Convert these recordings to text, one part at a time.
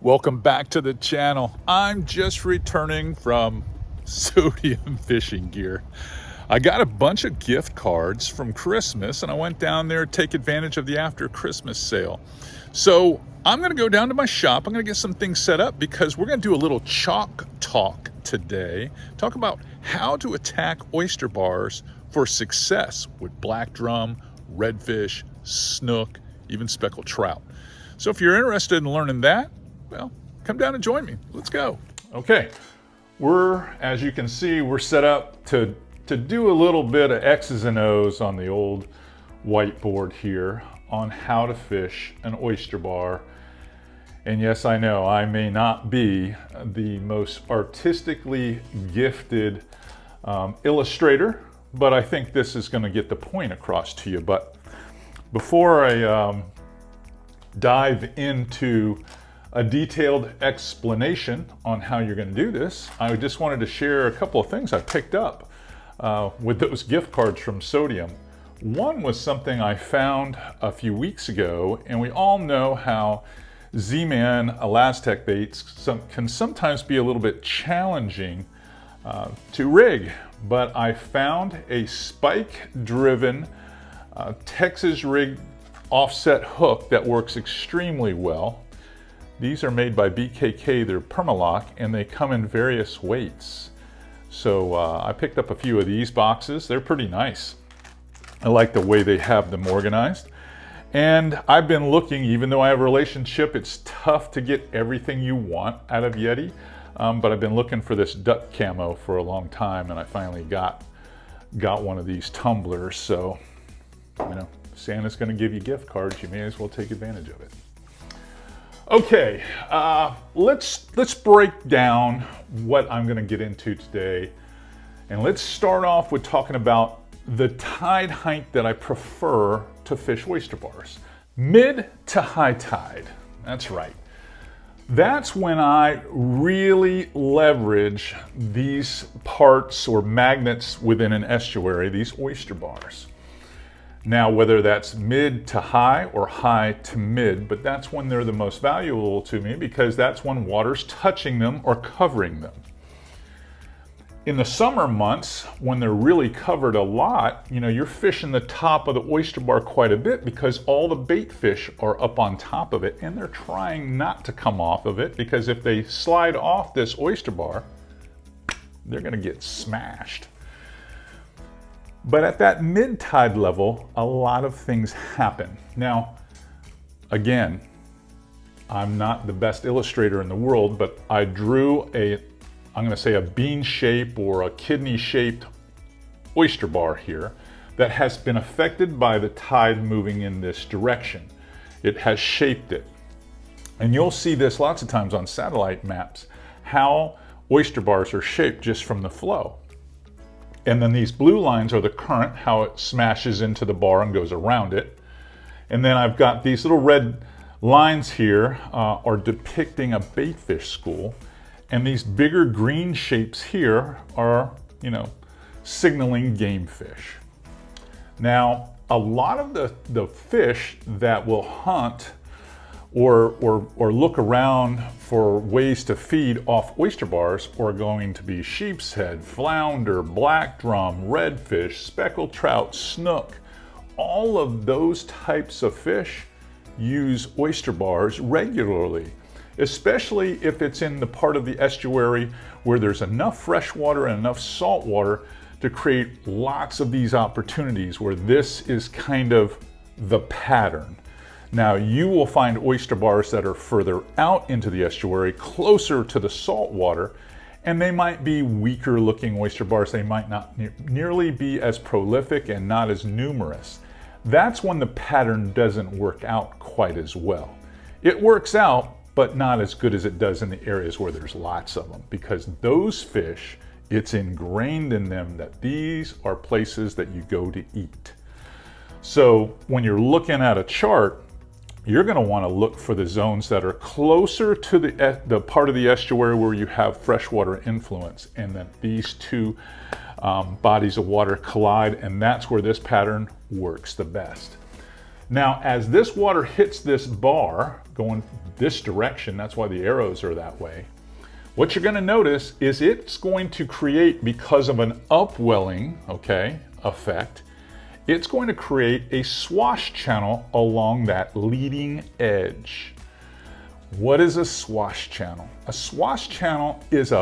Welcome back to the channel. I'm just returning from Sodium fishing gear. I got a bunch of gift cards from Christmas and I went down there to take advantage of the after Christmas sale. So I'm gonna go down to my shop. I'm gonna get some things set up because we're gonna do a little chalk talk today. Talk about how to attack oyster bars for success with black drum, redfish, snook, even speckled trout. So if you're interested in learning that, well, come down and join me. Let's go. Okay, as you can see, we're set up to do a little bit of X's and O's on the old whiteboard here on how to fish an oyster bar. And yes, I know I may not be the most artistically gifted illustrator, but I think this is going to get the point across to you. But before I dive into a detailed explanation on how you're going to do this, I just wanted to share a couple of things I picked up with those gift cards from Sodium. One was something I found a few weeks ago, and we all know how Z-Man Elastec baits can sometimes be a little bit challenging to rig, but I found a spike-driven Texas rig offset hook that works extremely well. These are made by BKK, they're Permalock, and they come in various weights. So I picked up a few of these boxes. They're pretty nice. I like the way they have them organized. And I've been looking, even though I have a relationship, it's tough to get everything you want out of Yeti. But I've been looking for this duck camo for a long time, and I finally got one of these tumblers. So, you know, Santa's gonna give you gift cards, you may as well take advantage of it. Okay, let's break down what I'm gonna get into today. And let's start off with talking about the tide height that I prefer to fish oyster bars. Mid to high tide, that's right. That's when I really leverage these parts or magnets within an estuary, these oyster bars. Now, whether that's mid to high or high to mid, but that's when they're the most valuable to me because that's when water's touching them or covering them. In the summer months, when they're really covered a lot, you know, you're fishing the top of the oyster bar quite a bit because all the bait fish are up on top of it and they're trying not to come off of it because if they slide off this oyster bar, they're gonna get smashed. But at that mid-tide level, a lot of things happen. Now, again, I'm not the best illustrator in the world, but I drew I'm gonna say a bean shape or a kidney shaped oyster bar here that has been affected by the tide moving in this direction. It has shaped it. And you'll see this lots of times on satellite maps, how oyster bars are shaped just from the flow. And then these blue lines are the current, how it smashes into the bar and goes around it. And then I've got these little red lines here are depicting a baitfish school. And these bigger green shapes here are, you know, signaling game fish. Now, a lot of the fish that will hunt or look around for ways to feed off oyster bars are going to be sheep's head, flounder, black drum, redfish, speckled trout, snook. All of those types of fish use oyster bars regularly, especially if it's in the part of the estuary where there's enough fresh water and enough salt water to create lots of these opportunities where this is kind of the pattern. Now, you will find oyster bars that are further out into the estuary, closer to the salt water, and they might be weaker looking oyster bars. They might not nearly be as prolific and not as numerous. That's when the pattern doesn't work out quite as well. It works out, but not as good as it does in the areas where there's lots of them, because those fish, it's ingrained in them that these are places that you go to eat. So when you're looking at a chart, you're going to want to look for the zones that are closer to the part of the estuary where you have freshwater influence, and that these two bodies of water collide, and that's where this pattern works the best. Now, as this water hits this bar, going this direction, that's why the arrows are that way, what you're gonna notice is it's going to create, because of an upwelling, okay, effect, it's going to create a swash channel along that leading edge. What is a swash channel? A swash channel is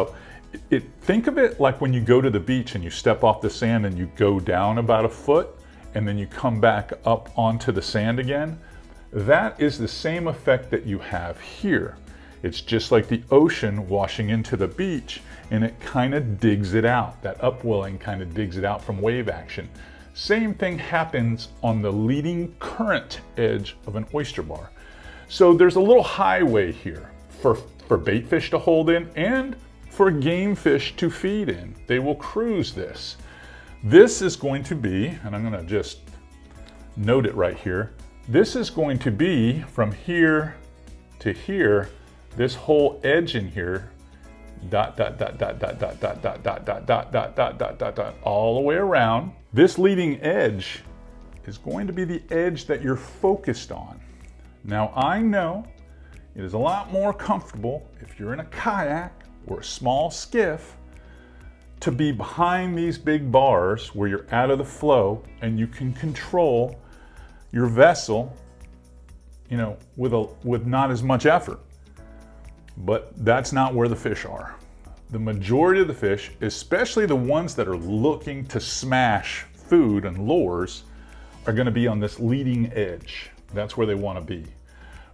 think of it like when you go to the beach and you step off the sand and you go down about a foot and then you come back up onto the sand again. That is the same effect that you have here. It's just like the ocean washing into the beach, and it kind of digs it out. That upwelling kind of digs it out from wave action. Same thing happens on the leading current edge of an oyster bar. So there's a little highway here for bait fish to hold in and for game fish to feed in. They will cruise this. This is going to be, and I'm gonna just note it right here, this is going to be from here to here, this whole edge in here, dot, dot, dot, dot, dot, dot, dot, dot, dot, dot, dot, dot, dot, dot, dot, dot, all the way around. This leading edge is going to be the edge that you're focused on. Now, I know it is a lot more comfortable if you're in a kayak or a small skiff to be behind these big bars where you're out of the flow and you can control your vessel, you know, with not as much effort. But that's not where the fish are. The majority of the fish, especially the ones that are looking to smash food and lures, are gonna be on this leading edge. That's where they wanna be,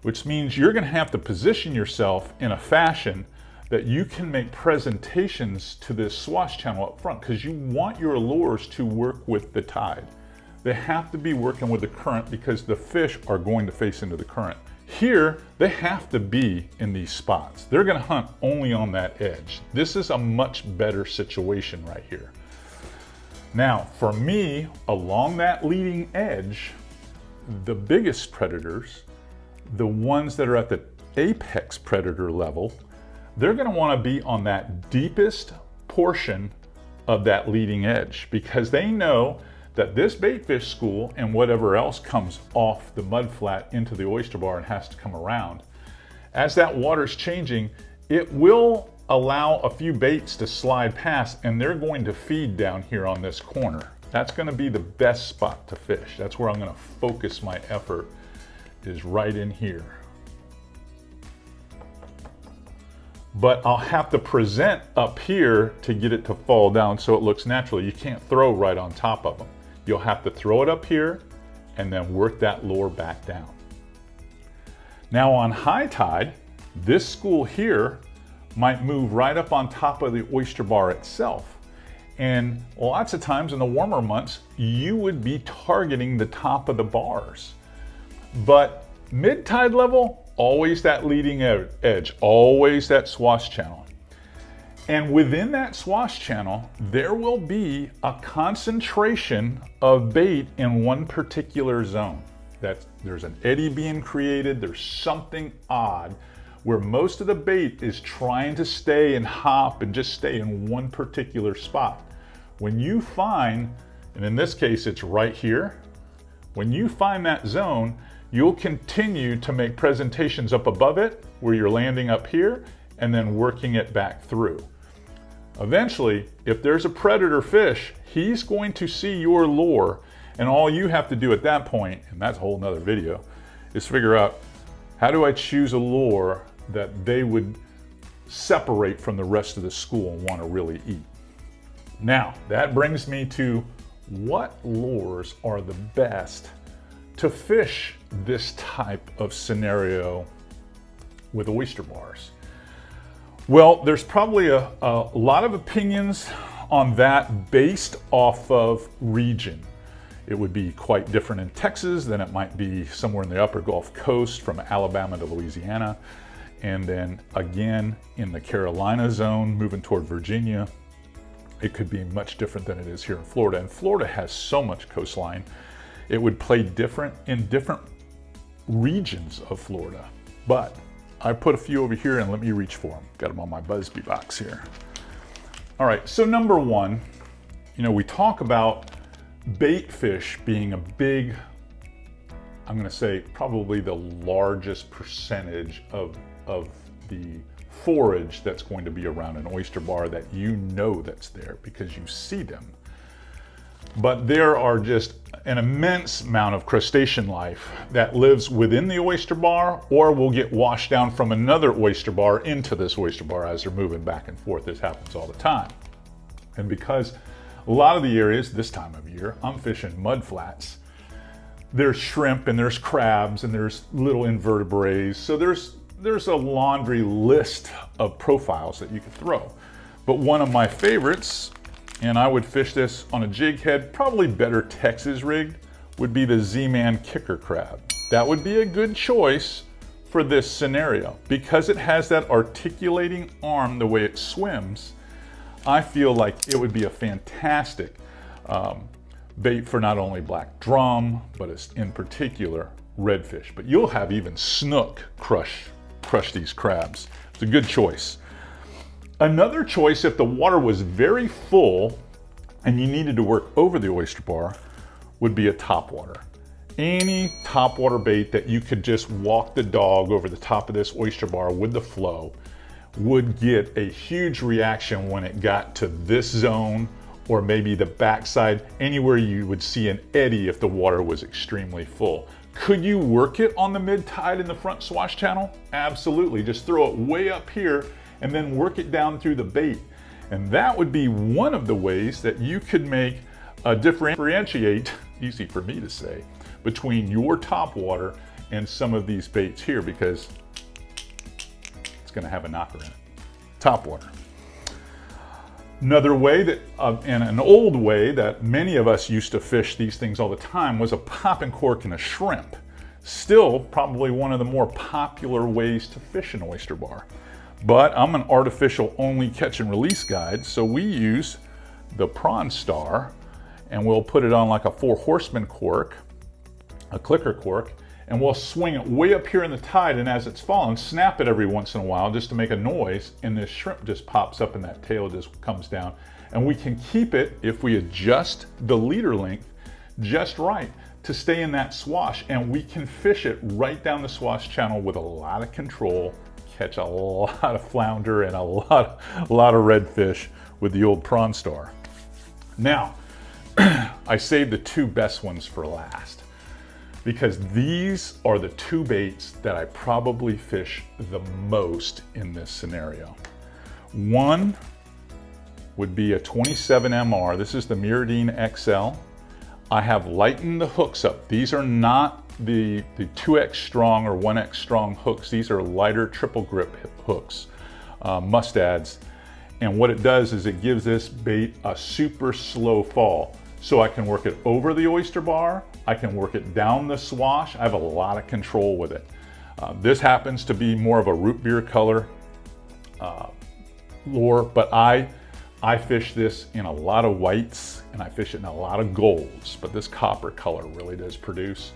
which means you're gonna have to position yourself in a fashion that you can make presentations to this swash channel up front, because you want your lures to work with the tide. They have to be working with the current because the fish are going to face into the current. Here, they have to be in these spots. They're gonna hunt only on that edge. This is a much better situation right here. Now, for me, along that leading edge, the biggest predators, the ones that are at the apex predator level, they're gonna wanna be on that deepest portion of that leading edge, because they know that this baitfish school and whatever else comes off the mud flat into the oyster bar and has to come around, as that water's changing, it will allow a few baits to slide past, and they're going to feed down here on this corner. That's gonna be the best spot to fish. That's where I'm gonna focus my effort, is right in here. But I'll have to present up here to get it to fall down so it looks natural. You can't throw right on top of them. You'll have to throw it up here and then work that lure back down. Now on high tide, this school here might move right up on top of the oyster bar itself. And lots of times in the warmer months, you would be targeting the top of the bars. But mid-tide level, always that leading edge, always that swash channel. And within that swash channel, there will be a concentration of bait in one particular zone. There's an eddy being created, there's something odd where most of the bait is trying to stay and hop and just stay in one particular spot. When you find, and in this case it's right here, when you find that zone, you'll continue to make presentations up above it where you're landing up here and then working it back through. Eventually, if there's a predator fish, he's going to see your lure, and all you have to do at that point, and that's a whole nother video, is figure out, how do I choose a lure that they would separate from the rest of the school and want to really eat? Now, that brings me to what lures are the best to fish this type of scenario with oyster bars. Well, there's probably a lot of opinions on that based off of region. It would be quite different in Texas than it might be somewhere in the upper Gulf Coast from Alabama to Louisiana. And then again, in the Carolina zone, moving toward Virginia, it could be much different than it is here in Florida. And Florida has so much coastline, it would play different in different regions of Florida. But I put a few over here and let me reach for them. Got them on my BUZBE box here. All right, so number one, we talk about bait fish being a big I'm going to say probably the largest percentage of the forage that's going to be around an oyster bar that you know that's there because you see them. But there are just an immense amount of crustacean life that lives within the oyster bar or will get washed down from another oyster bar into this oyster bar as they're moving back and forth. This happens all the time. And because a lot of the areas this time of year, I'm fishing mud flats, there's shrimp and there's crabs and there's little invertebrates. So there's a laundry list of profiles that you could throw. But one of my favorites, and I would fish this on a jig head, probably better Texas rigged, would be the Z-Man kicker crab. That would be a good choice for this scenario. Because it has that articulating arm the way it swims, I feel like it would be a fantastic bait for not only black drum, but it's in particular redfish. But you'll have even snook crush these crabs. It's a good choice. Another choice, if the water was very full and you needed to work over the oyster bar, would be a topwater. Any topwater bait that you could just walk the dog over the top of this oyster bar with the flow would get a huge reaction when it got to this zone or maybe the backside, anywhere you would see an eddy if the water was extremely full. Could you work it on the mid-tide in the front swash channel? Absolutely. Just throw it way up here and then work it down through the bait. And that would be one of the ways that you could make a differentiate, easy for me to say, between your topwater and some of these baits here, because it's gonna have a knocker in it. Topwater. Another way that, and an old way that many of us used to fish these things all the time, was a pop and cork and a shrimp. Still probably one of the more popular ways to fish an oyster bar. But I'm an artificial only catch and release guide, so we use the Prawn Star and we'll put it on like a 4 horseman cork, a clicker cork, and we'll swing it way up here in the tide, and as it's falling, snap it every once in a while just to make a noise, and this shrimp just pops up and that tail just comes down. And we can keep it, if we adjust the leader length just right, to stay in that swash, and we can fish it right down the swash channel with a lot of control, catch a lot of flounder and a lot of redfish with the old Prawn Star. Now, I saved the 2 best ones for last, because these are the 2 baits that I probably fish the most in this scenario. One would be a 27 MR. This is the Mirrolure XL. I have lightened the hooks up. These are not the 2X strong or 1X strong hooks. These are lighter triple grip hooks, mustads. And what it does is it gives this bait a super slow fall. So I can work it over the oyster bar, I can work it down the swash. I have a lot of control with it. This happens to be more of a root beer color lure, but I fish this in a lot of whites and I fish it in a lot of golds, but this copper color really does produce.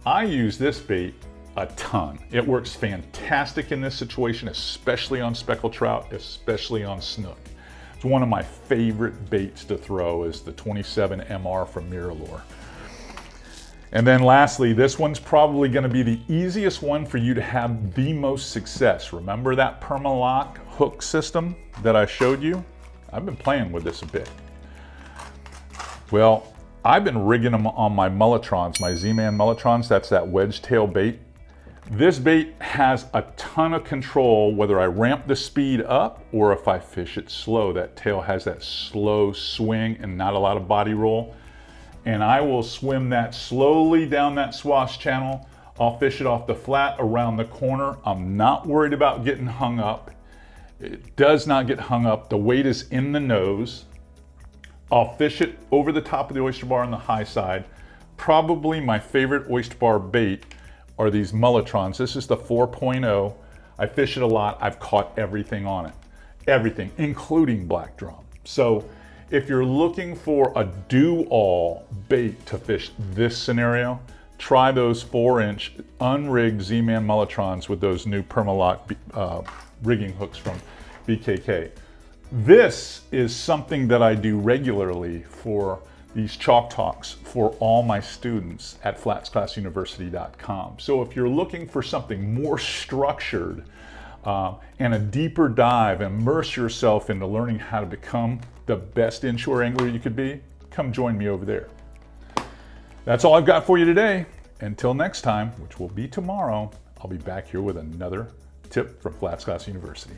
I use this bait a ton. It works fantastic in this situation, especially on speckled trout, especially on snook. It's one of my favorite baits to throw is the 27 MR from Mirrolure. And then lastly, this one's probably gonna be the easiest one for you to have the most success. Remember that Permalock hook system that I showed you? I've been playing with this a bit. Well, I've been rigging them on my Mullitrons, my Z-Man Mullitrons. That's that wedge tail bait. This bait has a ton of control whether I ramp the speed up or if I fish it slow. That tail has that slow swing and not a lot of body roll. And I will swim that slowly down that swash channel. I'll fish it off the flat around the corner. I'm not worried about getting hung up. It does not get hung up. The weight is in the nose. I'll fish it over the top of the oyster bar on the high side. Probably my favorite oyster bar bait are these Mullitrons. This is the 4.0. I fish it a lot. I've caught everything on it. Everything, including black drum. So if you're looking for a do-all bait to fish this scenario, try those 4-inch unrigged Z-Man Mullitrons with those new Permalock rigging hooks from BKK. This is something that I do regularly for these chalk talks for all my students at FlatsClassUniversity.com. So if you're looking for something more structured and a deeper dive, immerse yourself into learning how to become the best inshore angler you could be, come join me over there. That's all I've got for you today. Until next time, which will be tomorrow, I'll be back here with another tip from FlatsClass University.